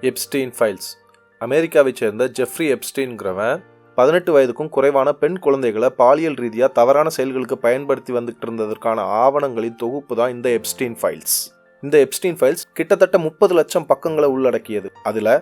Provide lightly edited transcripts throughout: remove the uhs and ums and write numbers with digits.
Epstein files. அமெரிக்காவைச் சேர்ந்த Jeffrey எப்ஸ்டீன்கிறவன் 18 வயதுக்கும் குறைவான பெண் குழந்தைகளை பாலியல் ரீதியாக தவறான செயல்களுக்கு பயன்படுத்தி வந்துட்டு இருந்ததற்கான ஆவணங்களின் தொகுப்பு தான் இந்த எப்ஸ்டீன் ஃபைல்ஸ். இந்த எப்ஸ்டீன் ஃபைல்ஸ் கிட்டத்தட்ட 30 லட்சம் பக்கங்களை உள்ளடக்கியது. அதில்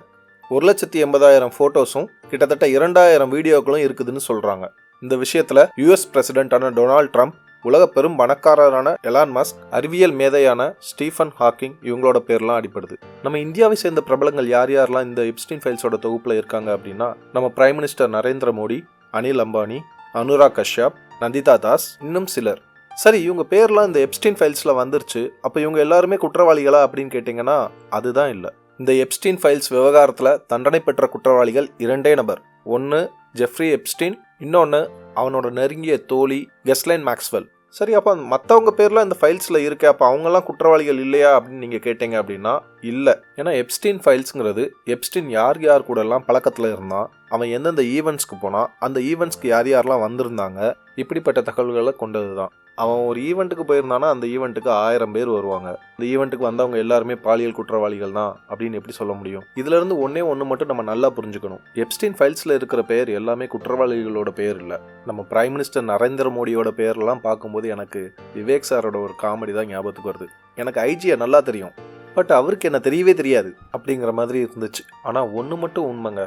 1,80,000 ஃபோட்டோஸும் கிட்டத்தட்ட 2,000 வீடியோக்களும் இருக்குதுன்னு சொல்கிறாங்க. இந்த விஷயத்தில் யூஎஸ் பிரசிடென்டான டொனால்ட் ட்ரம்ப், உலக பெரும் பணக்காரரான எலான் மஸ்க், அறிவியல் மேதையான ஸ்டீஃபன் ஹாக்கிங் இவங்களோட பேர்லாம் அடிப்படுது. நம்ம இந்தியாவை சேர்ந்த பிரபலங்கள் யார் யாரெல்லாம் இந்த எப்ஸ்டீன் ஃபைல்ஸோட தொகுப்பில் இருக்காங்க அப்படின்னா, நம்ம பிரைம் மினிஸ்டர் நரேந்திர மோடி, அனில் அம்பானி, அனுராக் கஷ்யப், நந்திதா தாஸ், இன்னும் சிலர். சரி, இவங்க பேர்லாம் இந்த எப்ஸ்டீன் ஃபைல்ஸில் வந்துருச்சு, அப்போ இவங்க எல்லாருமே குற்றவாளிகளா அப்படின்னு கேட்டிங்கன்னா அதுதான் இல்லை. இந்த எப்ஸ்டீன் ஃபைல்ஸ் விவகாரத்தில் தண்டனை பெற்ற குற்றவாளிகள் 2 நபர். ஒன்று ஜெஃப்ரி எப்ஸ்டீன், இன்னொன்று அவனோட நெருங்கிய தோழி கெஸ்லைன் மேக்ஸ்வெல். சரி, அப்போ மற்றவங்க பேர்லாம் இந்த ஃபைல்ஸில் இருக்கு, அப்போ அவங்கெல்லாம் குற்றவாளிகள் இல்லையா அப்படின்னு நீங்கள் கேட்டீங்க அப்படின்னா இல்லை. ஏன்னா எப்ஸ்டீன் ஃபைல்ஸுங்கிறது எப்ஸ்டீன் யார் யார் கூடலாம் பழக்கத்தில் இருந்தான், அவன் எந்தெந்த ஈவெண்ட்ஸ்க்கு போனான், அந்த ஈவெண்ட்ஸ்க்கு யார் யாரெல்லாம் வந்திருந்தாங்க, இப்படிப்பட்ட தகவல்களை கொண்டது தான். அவன் ஒரு ஈவெண்ட்டுக்கு போயிருந்தானா அந்த ஈவெண்ட்டுக்கு 1000 பேர் வருவாங்க. அந்த ஈவெண்ட்டுக்கு வந்தவங்க எல்லாருமே பாலியல் குற்றவாளிகள் தான் அப்படின்னு எப்படி சொல்ல முடியும்? இதுலேருந்து ஒன்று மட்டும் நம்ம நல்லா புரிஞ்சுக்கணும். எப்ஸ்டீன் ஃபைல்ஸில் இருக்கிற பேர் எல்லாமே குற்றவாளிகளோட பேர் இல்லை. நம்ம பிரைம் மினிஸ்டர் நரேந்திர மோடியோட பேர்லாம் பார்க்கும்போது எனக்கு விவேக் சாரோட ஒரு காமெடி தான் ஞாபகத்துக்கு வருது. எனக்கு ஐஜியை நல்லா தெரியும், பட் அவருக்கு என்ன தெரியவே தெரியாது அப்படிங்கிற மாதிரி இருந்துச்சு. ஆனால் ஒன்று மட்டும் உண்மைங்க,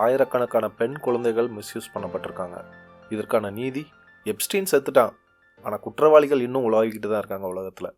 ஆயிரக்கணக்கான பெண் குழந்தைகள் மிஸ்யூஸ் பண்ணப்பட்டிருக்காங்க. இதற்கான நீதி, எப்ஸ்டீன் செத்துட்டான், ஆனால் குற்றவாளிகள் இன்னும் உலாவிக்கிட்டு தான் இருக்காங்க உலகத்தில்.